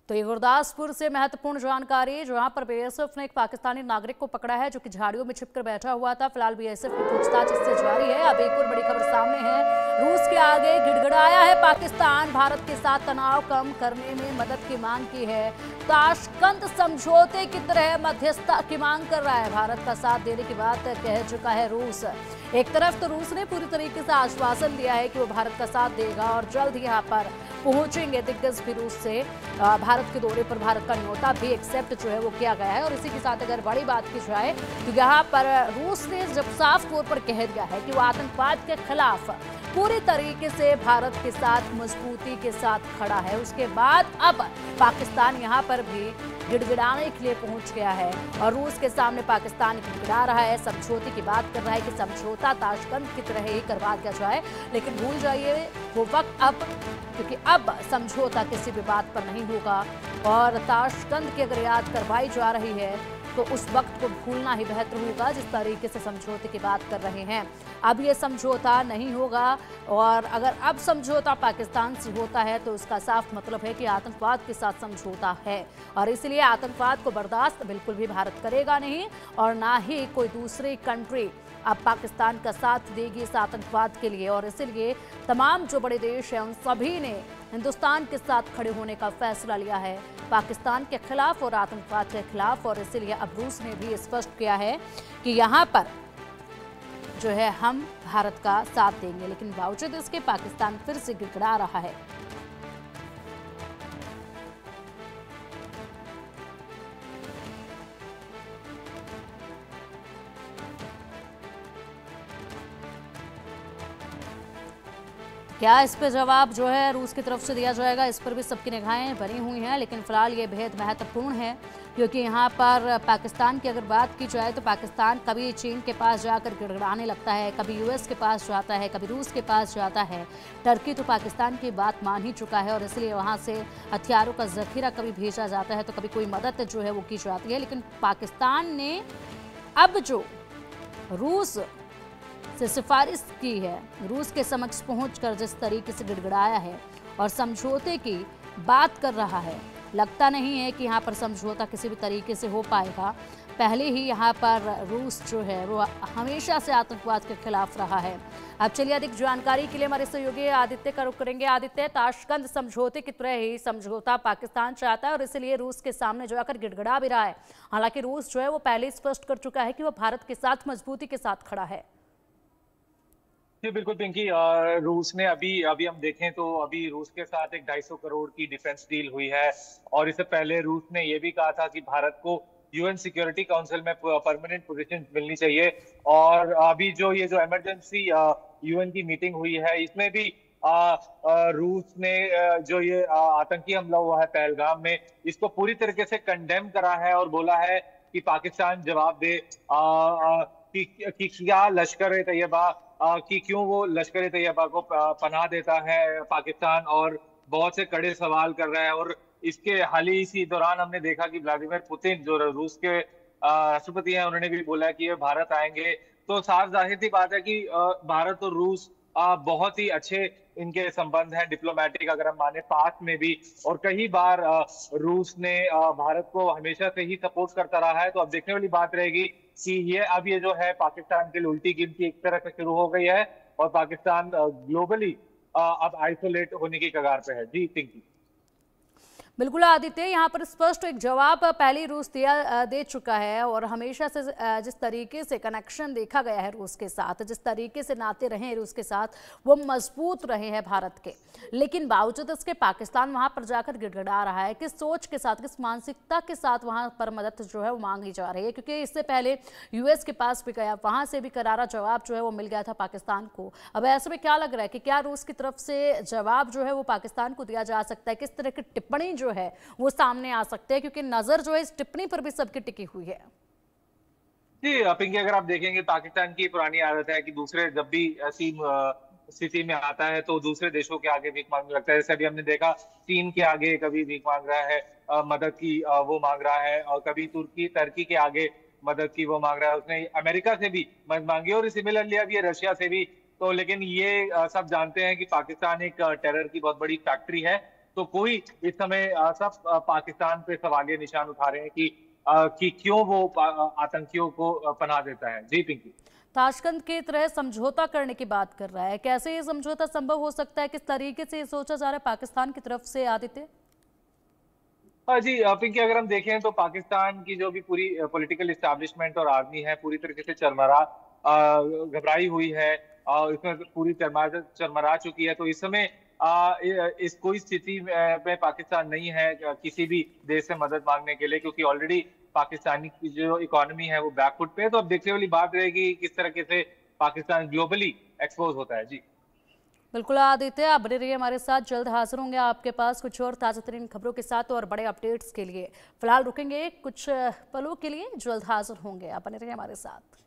तो ये गुरदासपुर से महत्वपूर्ण जानकारी, जहां पर बीएसएफ ने एक पाकिस्तानी नागरिक को पकड़ा है जो कि झाड़ियों में छिपकर बैठा हुआ था। फिलहाल बीएसएफ की पूछताछ इससे जारी है। अब एक और बड़ी खबर सामने है। रूस के आगे गिड़गिड़ाया है पाकिस्तान, भारत के साथ तनाव कम करने में मदद की मांग की है। ताशकंद समझौते की तरह मध्यस्थता की मांग कर रहा है। भारत का साथ देने की बात कह चुका है रूस। एक तरफ तो रूस ने पूरी तरीके से आश्वासन दिया है कि वो भारत का साथ देगा और जल्द ही यहाँ पर पहुंचेंगे दिग्गज भी रूस से। भारत के दौरे पर भारत का न्योता भी एक्सेप्ट जो है वो किया गया है। और इसी के साथ अगर बड़ी बात की जाए तो यहाँ पर रूस ने जब साफ तौर पर कह दिया है कि वो आतंकवाद के खिलाफ पूरी तरीके से भारत के साथ मजबूती के साथ खड़ा है, उसके बाद अब पाकिस्तान यहाँ पर भी गिड़गिड़ाने के लिए पहुंच गया है और रूस के सामने पाकिस्तान गिड़गिड़ा रहा है, समझौते की बात कर रहा है कि समझौता ताशकंद की तरह ही करवा दिया जाए। लेकिन भूल जाइए वो वक्त अब, क्योंकि अब समझौता किसी भी बात पर नहीं होगा और ताशकंद की अगर याद करवाई जा रही है तो उस वक्त को भूलना ही बेहतर होगा जिस तरीके से समझौते की बात कर रहे हैं। अब ये समझौता नहीं होगा और अगर अब समझौता पाकिस्तान से होता है तो उसका साफ मतलब है कि आतंकवाद के साथ समझौता है और इसलिए आतंकवाद को बर्दाश्त बिल्कुल भी भारत करेगा नहीं और ना ही कोई दूसरी कंट्री अब पाकिस्तान का साथ देगी इस आतंकवाद के लिए। और इसीलिए तमाम जो बड़े देश हैं उन सभी ने हिंदुस्तान के साथ खड़े होने का फैसला लिया है पाकिस्तान के खिलाफ और आतंकवाद के खिलाफ। और इसीलिए अब रूस ने भी स्पष्ट किया है कि यहाँ पर जो है हम भारत का साथ देंगे, लेकिन बावजूद इसके पाकिस्तान फिर से गिड़गिड़ा रहा है। क्या इस पे जवाब जो है रूस की तरफ से दिया जाएगा, इस पर भी सबकी निगाहें बनी हुई हैं। लेकिन फिलहाल ये बेहद महत्वपूर्ण है क्योंकि यहाँ पर पाकिस्तान की अगर बात की जाए तो पाकिस्तान कभी चीन के पास जाकर गिड़गिड़ाने लगता है, कभी यूएस के पास जाता है, कभी रूस के पास जाता है। टर्की तो पाकिस्तान की बात मान ही चुका है और इसलिए वहाँ से हथियारों का जखीरा कभी भेजा जाता है तो कभी कोई मदद जो है वो की जाती है। लेकिन पाकिस्तान ने अब जो रूस से सिफारिश की है, रूस के समक्ष पहुंचकर जिस तरीके से गिड़गिड़ाया है और समझौते की बात कर रहा है, लगता नहीं है कि यहाँ पर समझौता किसी भी तरीके से हो पाएगा। पहले ही यहाँ पर रूस जो है वो हमेशा से आतंकवाद के खिलाफ रहा है। अब चलिए अधिक जानकारी के लिए हमारे सहयोगी आदित्य का रुख करेंगे। आदित्य, ताशकंद समझौते की तरह ही समझौता पाकिस्तान चाहता है और इसलिए रूस के सामने जो आकर गिड़गिड़ा भी रहा है। हालांकि रूस जो है वो पहले ही स्पष्ट कर चुका है कि वो भारत के साथ मजबूती के साथ खड़ा है। जी बिल्कुल पिंकी, रूस ने अभी अभी हम देखें तो अभी रूस के साथ एक 250 करोड़ की डिफेंस डील हुई है और इससे पहले रूस ने ये भी कहा था कि भारत को यूएन सिक्योरिटी काउंसिल में परमानेंट पोजीशन मिलनी चाहिए। और अभी जो इमरजेंसी यूएन की मीटिंग हुई है इसमें भी रूस ने जो ये आतंकी हमला हुआ है पहलगाम में, इसको पूरी तरीके से कंडेम करा है और बोला है कि पाकिस्तान जवाब दे कि क्या लश्कर तैयबा कि क्यों वो लश्कर तैयबा को पनाह देता है पाकिस्तान, और बहुत से कड़े सवाल कर रहा है। और इसके हाल ही इसी दौरान हमने देखा कि व्लादिमीर पुतिन जो रूस के राष्ट्रपति हैं उन्होंने भी बोला कि ये भारत आएंगे। तो साफ जाहिर सी बात है कि भारत और रूस बहुत ही अच्छे इनके संबंध हैं डिप्लोमेटिक, अगर हम माने पास में भी। और कई बार रूस ने भारत को हमेशा से ही सपोर्ट करता रहा है। तो अब देखने वाली बात रहेगी कि ये जो है पाकिस्तान के लिए उल्टी गिनती एक तरह से शुरू हो गई है और पाकिस्तान ग्लोबली अब आइसोलेट होने की कगार पे है। जी पिंकी। बिल्कुल आदित्य, यहाँ पर स्पष्ट एक जवाब पहले ही रूस दे चुका है और हमेशा से जिस तरीके से कनेक्शन देखा गया है रूस के साथ, जिस तरीके से नाते रहे हैं रूस के साथ, वो मजबूत रहे हैं भारत के। लेकिन बावजूद इसके पाकिस्तान वहाँ पर जाकर गिड़गिड़ा रहा है। किस सोच के साथ, किस मानसिकता के साथ वहाँ पर मदद जो है वो मांगी जा रही है? क्योंकि इससे पहले यूएस के पास भी गया, वहाँ से भी करारा जवाब जो है वो मिल गया था पाकिस्तान को। अब ऐसे में क्या लग रहा है कि क्या रूस की तरफ से जवाब जो है वो पाकिस्तान को दिया जा सकता है? किस तरह की टिप्पणी जो है वो सामने आ सकते हैं, क्योंकि नजर जो है इस टिप्पणी पर भी सबकी टिकी हुई है। जी पिंकी, अगर आप देखेंगे पाकिस्तान की पुरानी आदत है कि दूसरे जब भी ऐसी स्थिति में आता है तो दूसरे देशों के आगे भीख मांगने लगता है। जैसे अभी हमने देखा चीन के आगे कभी भीख मांग रहा है, मदद की वो मांग रहा है, और कभी टर्की के आगे मदद की वो मांग रहा है। उसने अमेरिका से भी मदद मांगी और सिमिलरली अब ये रशिया से भी। तो लेकिन ये सब जानते हैं कि पाकिस्तान एक टेरर की बहुत बड़ी फैक्ट्री है तो कोई इस समय सब पाकिस्तान पे सवालिया निशान उठा रहे हैं कि क्यों वो आतंकियों को पनाह देता है। जी पिंकी। ताशकंद की तरह समझौता करने की बात कर रहा है, कैसे ये समझौता संभव हो सकता है, किस तरीके से ये सोचा जा रहा है पाकिस्तान की तरफ से आदित्य? जी पिंकी, अगर हम देखें तो पाकिस्तान की जो भी पूरी पॉलिटिकल इस्टेब्लिशमेंट और आर्मी है पूरी तरीके से घबराई हुई है, इसमें पूरी चरमरा चुकी है। तो इस समय इस कोई स्थिति में पाकिस्तान नहीं है किसी भी देश से मदद मांगने के लिए, क्योंकि ऑलरेडी पाकिस्तानी की जो इकोनॉमी है वो बैकफुट पे है। तो अब देखने वाली बात रहेगी किस तरीके से पाकिस्तान ग्लोबली एक्सपोज होता है। जी बिल्कुल आदित्य, आप बने रहिए हमारे साथ, जल्द हाजिर होंगे आपके पास कुछ और ताज़ा तरीन खबरों के साथ और बड़े अपडेट्स के लिए। फिलहाल रुकेंगे कुछ पलों के लिए, जल्द हाजिर होंगे, आप बने रहिए हमारे साथ।